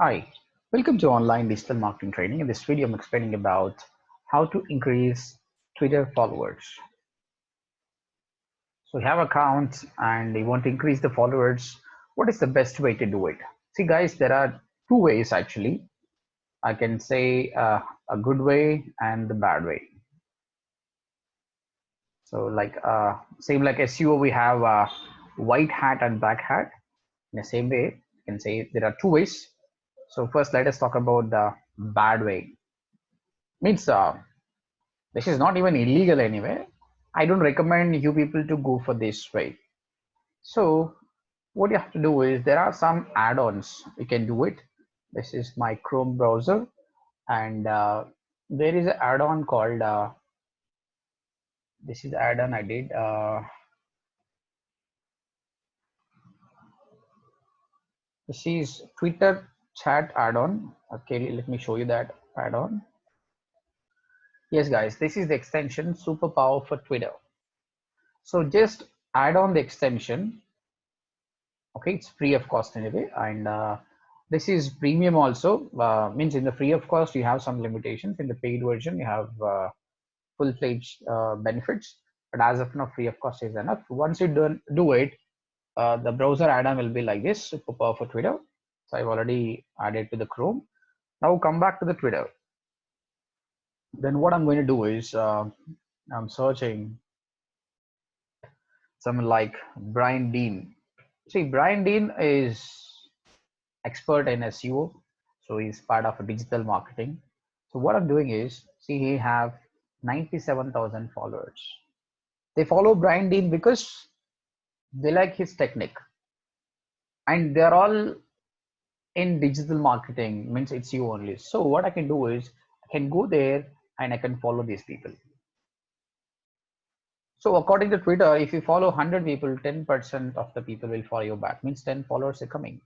Hi, welcome to online digital marketing training. In this video, I'm explaining about how to increase Twitter followers. So you have accounts and you want to increase the followers. What is the best way to do it? See guys, there are two ways actually. I can say a good way and the bad way. So like same like SEO, we have white hat and black hat. In the same way, you can say there are two ways. So first, let us talk about the bad way. Means this is not even illegal anyway. I don't recommend you people to go for this way. So what you have to do is there are some add-ons you can do it. This is my Chrome browser, and there is an add-on called this is add-on I did. This is Twitter chat add-on. Okay, let me show you that add-on. Yes, guys, this is the extension Superpower for Twitter. So just add on the extension. Okay, it's free of cost anyway, and this is premium also. Means in the free of cost you have some limitations. In the paid version you have full-fledged benefits, but as of now free of cost is enough. Once you do it, the browser add-on will be like this, Superpower for Twitter. So I've already added to the Chrome. Now come back to the Twitter. Then what I'm going to do is I'm searching someone like Brian Dean. See, Brian Dean is expert in SEO, so he's part of digital marketing. So what I'm doing is, see, he have 97,000 followers. They follow Brian Dean because they like his technique, and they're all in digital marketing. Means it's you only. So what I can do is I can go there and I can follow these people. So according to Twitter, if you follow 100 people, 10% of the people will follow you back. Means 10 followers are coming.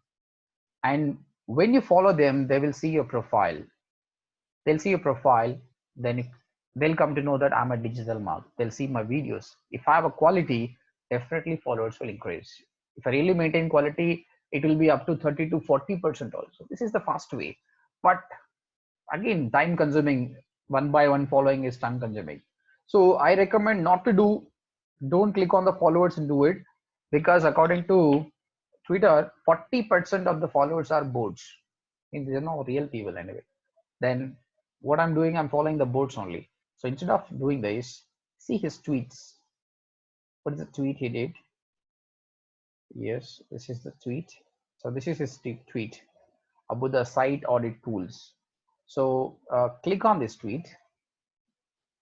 And when you follow them, they will see your profile. They'll see your profile, then they'll come to know that I'm a digital mark. They'll see my videos. If I have a quality, definitely followers will increase. If I really maintain quality, it will be up to 30 to 40% also. This is the fast way. But again, time consuming. One by one following is time consuming. So I recommend not to do, don't click on the followers and do it, because according to Twitter, 40% of the followers are bots. I mean, they're not real people anyway. Then what I'm doing, I'm following the bots only. So instead of doing this, see his tweets. What is the tweet he did? Yes, this is the tweet. So this is his tweet about the site audit tools. So click on this tweet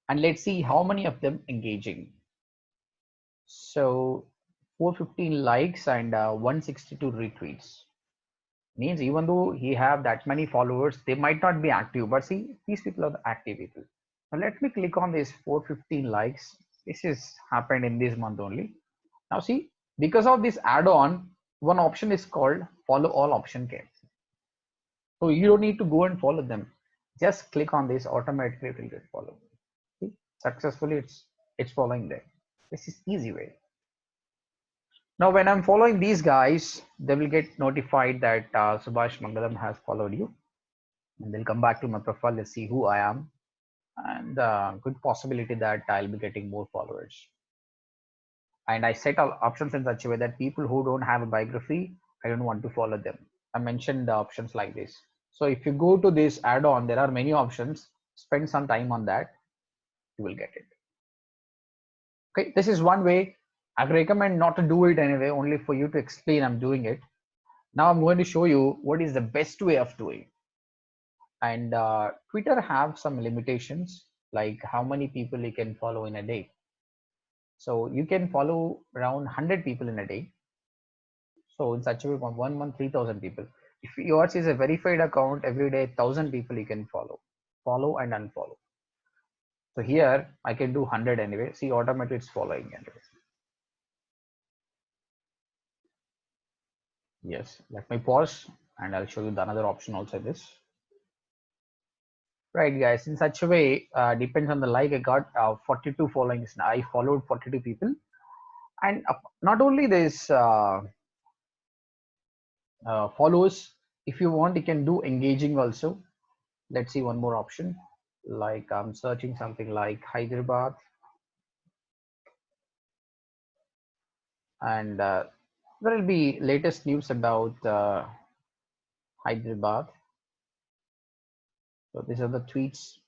and let's see how many of them engaging. So 415 likes and 162 retweets. Means even though he have that many followers, they might not be active, but see, these people are the active people. Now let me click on this 415 likes. This is happened in this month only. Now see, because of this add-on, one option is called follow all option came. So you don't need to go and follow them. Just click on this, automatically it will get followed. See, successfully it's following them. This is easy way. Now, when I'm following these guys, they will get notified that Subhash Mangalam has followed you, and they'll come back to my profile. Let's see who I am, and good possibility that I'll be getting more followers. And I set all options in such a way that people who don't have a biography, I don't want to follow them. I mentioned the options like this. So if you go to this add-on, there are many options. Spend some time on that, you will get it. Okay, this is one way. I recommend not to do it anyway, only for you to explain I'm doing it. Now I'm going to show you what is the best way of doing. And Twitter have some limitations, like how many people you can follow in a day. So you can follow around 100 people in a day. So in such a way, 1 month, 3,000 people. If yours is a verified account, every day 1,000 people you can follow and unfollow. So here I can do 100 anyway. See, automatically it's following anyway. Yes, let me pause and I'll show you the another option also this. Right, guys, in such a way, depends on the like. I got 42 followings. I followed 42 people. And not only this follows, If you want, you can do engaging also. Let's see one more option. Like I'm searching something like Hyderabad, and there will be latest news about Hyderabad. So these are the tweets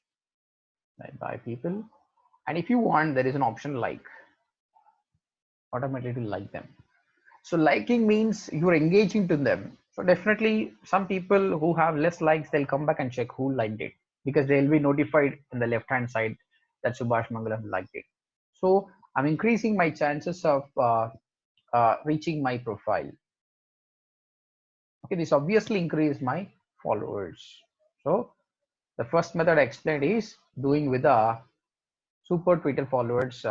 made by people. And if you want, there is an option like automatically like them. So liking means you're engaging to them. So definitely some people who have less likes, they'll come back and check who liked it because they'll be notified in the left hand side that Subhash Mangalam liked it. So I'm increasing my chances of reaching my profile. Okay, this obviously increase my followers. So the first method I explained is doing with a super Twitter followers,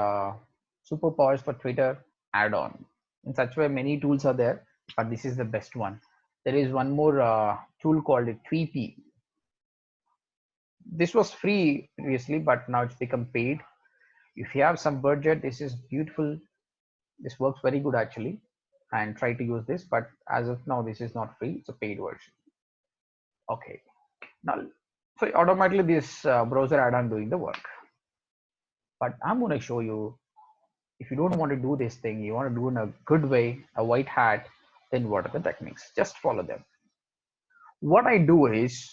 superpowers for Twitter add-on. In such way, many tools are there, but this is the best one. There is one more tool called Tweepy. This was free previously, but now it's become paid. If you have some budget, this is beautiful. This works very good actually, and try to use this. But as of now, this is not free. It's a paid version. Okay. Now, so automatically this browser add-on doing the work. But I'm going to show you, if you don't want to do this thing, you want to do in a good way, a white hat, then what are the techniques? Just follow them. What I do is,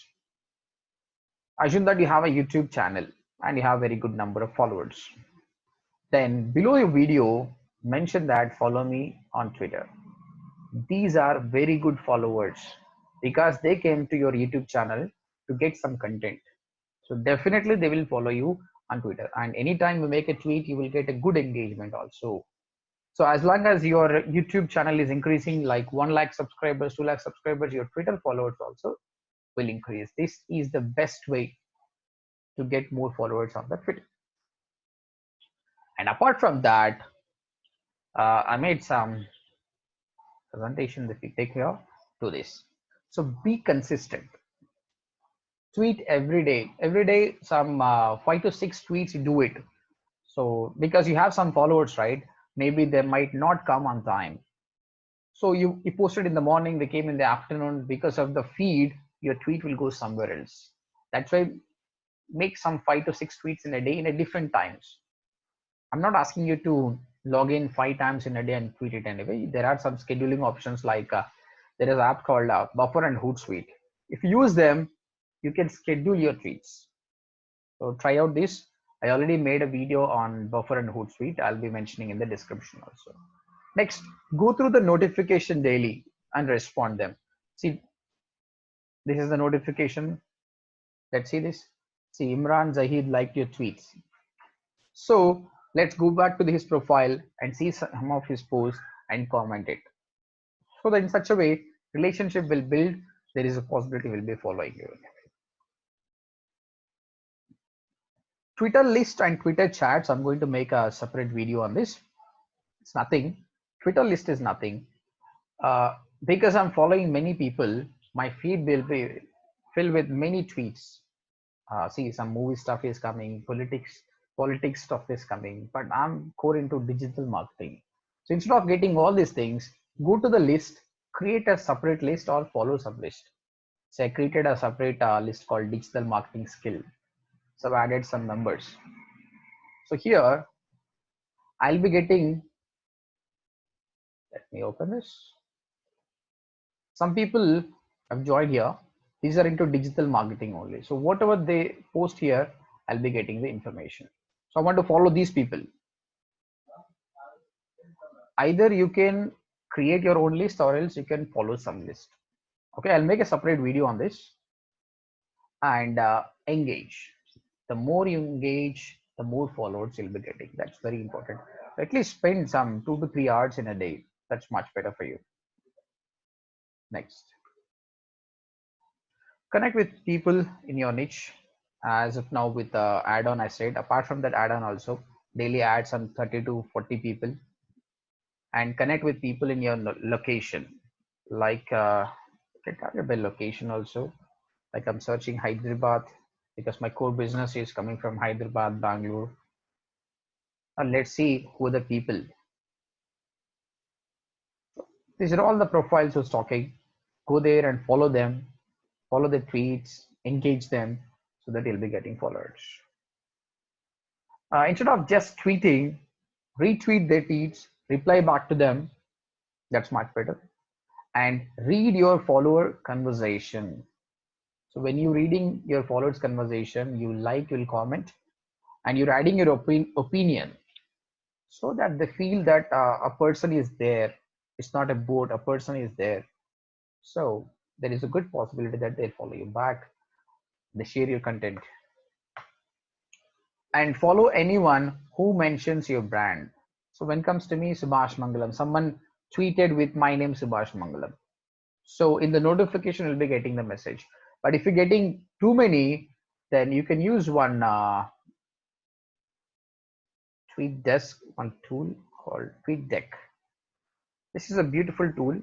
assume that you have a YouTube channel and you have a very good number of followers. Then below your video, mention that follow me on Twitter. These are very good followers because they came to your YouTube channel to get some content. So definitely they will follow you on Twitter. And anytime you make a tweet, you will get a good engagement also. So as long as your YouTube channel is increasing like 1 lakh subscribers, 2 lakh subscribers, your Twitter followers also will increase. This is the best way to get more followers on the Twitter. And apart from that, I made some presentation that we take here to this. So be consistent. Tweet every day. Every day, some 5 to 6 tweets, you do it. So because you have some followers, right? Maybe they might not come on time. So you posted in the morning, they came in the afternoon. Because of the feed, your tweet will go somewhere else. That's why make some 5 to 6 tweets in a day in a different times. I'm not asking you to log in 5 times in a day and tweet it anyway. There are some scheduling options like there is an app called Buffer and Hootsuite. If you use them, you can schedule your tweets. So try out this. I already made a video on Buffer and Hootsuite. I'll be mentioning in the description also. Next, go through the notification daily and respond them. See, this is the notification. Let's see this. See, Imran Zahid liked your tweets. So let's go back to his profile and see some of his posts and comment it. So that in such a way, relationship will build. There is a possibility we'll be following you. Twitter list and Twitter chats. I'm going to make a separate video on this. It's nothing. Twitter list is nothing. Because I'm following many people, my feed will be filled with many tweets. See, some movie stuff is coming, politics stuff is coming, but I'm core into digital marketing. So instead of getting all these things, go to the list, create a separate list or follow some list. So I created a separate list called digital marketing skill. So I added some members. So here I'll be getting, let me open this. Some people have joined here. These are into digital marketing only. So whatever they post here, I'll be getting the information. So I want to follow these people. Either you can create your own list or else you can follow some list. Okay, I'll make a separate video on this. And engage. The more you engage, the more followers you'll be getting. That's very important. At least spend some 2 to 3 hours in a day. That's much better for you. Next. Connect with people in your niche. As of now with the add-on I said, apart from that add-on also, daily add some 30 to 40 people and connect with people in your location. Like you can target by location also. Like I'm searching Hyderabad because my core business is coming from Hyderabad, Bangalore. Now let's see who are the people. These are all the profiles who's talking. go there and follow them, follow the tweets, engage them, so that you'll be getting followers. Instead of just tweeting, retweet their tweets, reply back to them. That's much better. And read your follower conversation. So when you're reading your followers conversation, you like, you'll comment, and you're adding your opinion, so that they feel that a person is there. It's not a bot, a person is there. So there is a good possibility that they'll follow you back, they share your content. And follow anyone who mentions your brand. So when it comes to me, Subhash Mangalam, someone tweeted with my name, Subhash Mangalam. So in the notification, you'll be getting the message. But if you're getting too many, then you can use one tweet desk, one tool called TweetDeck. This is a beautiful tool,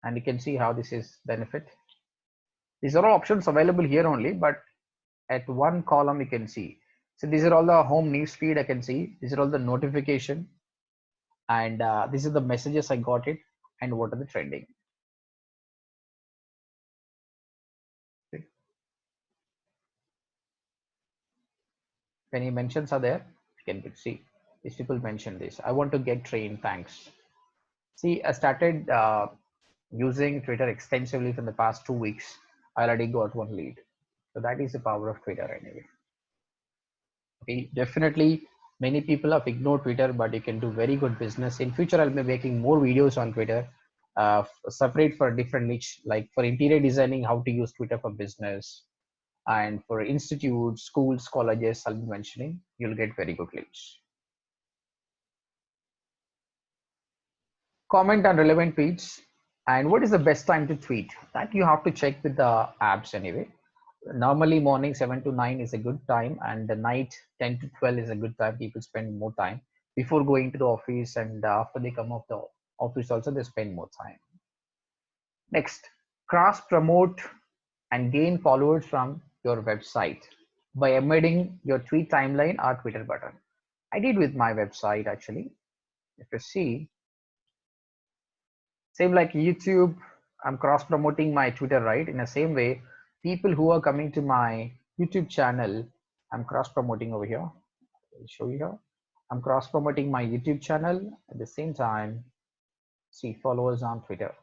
and you can see how this is benefit. These are all options available here only, but at one column you can see. So these are all the home news feed I can see. These are all the notification, and these are the messages I got it, and what are the trending. Okay. Any mentions are there, you can see. These people mention this. I want to get trained. Thanks. See, I started using Twitter extensively for the past 2 weeks. I already got one lead. So that is the power of Twitter anyway. Okay, definitely many people have ignored Twitter, but you can do very good business. In future, I'll be making more videos on Twitter, separate for different niche, like for interior designing, how to use Twitter for business, and for institutes, schools, colleges, I'll be mentioning. You'll get very good leads. Comment on relevant tweets. And what is the best time to tweet? That you have to check with the apps anyway. Normally morning 7 to 9 is a good time, and the night 10 to 12 is a good time. People spend more time before going to the office, and after they come off the office also they spend more time. Next, cross promote and gain followers from your website by embedding your tweet timeline or Twitter button. I did with my website actually. If you see, same like YouTube, I'm cross promoting my Twitter, right? In the same way, people who are coming to my YouTube channel, I'm cross promoting over here. I'll show you here. I'm cross promoting my YouTube channel at the same time. See followers on Twitter.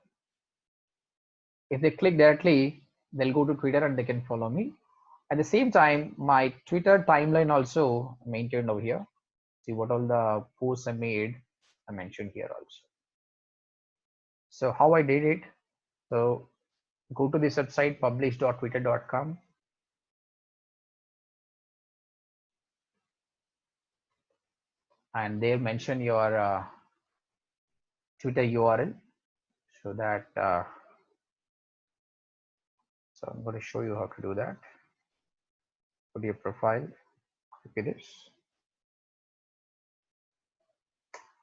If they click directly, they'll go to Twitter and they can follow me. At the same time, my Twitter timeline also maintained over here. See what all the posts I made, I mentioned here also. So how I did it. So go to this website publish.twitter.com. And there mention your Twitter URL, so that so I'm going to show you how to do that. Put your profile, copy this,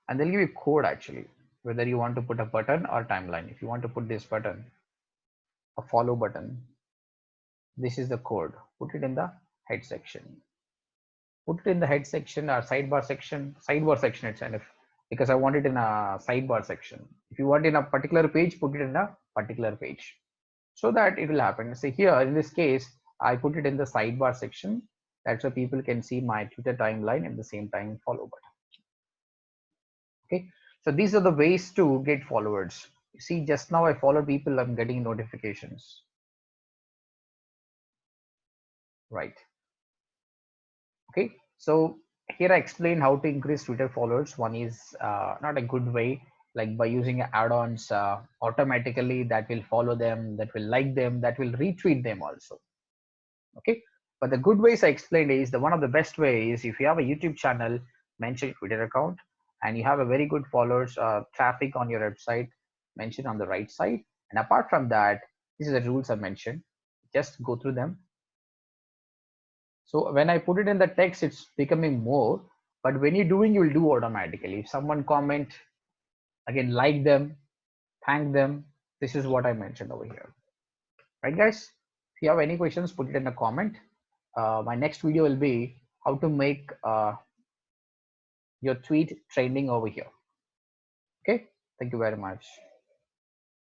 and they'll give you code actually, whether you want to put a button or timeline. If you want to put this button, a follow button, this is the code. Put it in the head section. Put it in the head section or sidebar section. Sidebar section it's enough, because I want it in a sidebar section. If you want in a particular page, put it in a particular page, so that it will happen. See here in this case, I put it in the sidebar section. That's so people can see my Twitter timeline at the same time follow button. Okay, so these are the ways to get followers. See, just now I followed people, I'm getting notifications. Right. Okay, so here I explain how to increase Twitter followers. One is not a good way, like by using add-ons automatically, that will follow them, that will like them, that will retweet them also. Okay, but the good ways I explained is the one of the best ways. If you have a YouTube channel, mention your Twitter account, and you have a very good followers traffic on your website, mention on the right side. And apart from that, these are the rules I mentioned. Just go through them. So when I put it in the text, it's becoming more, but when you're doing, you'll do automatically. If someone comment, again, like them, thank them. This is what I mentioned over here. Right, guys? If you have any questions, put it in a comment. My next video will be how to make your tweet trending over here. Okay, thank you very much.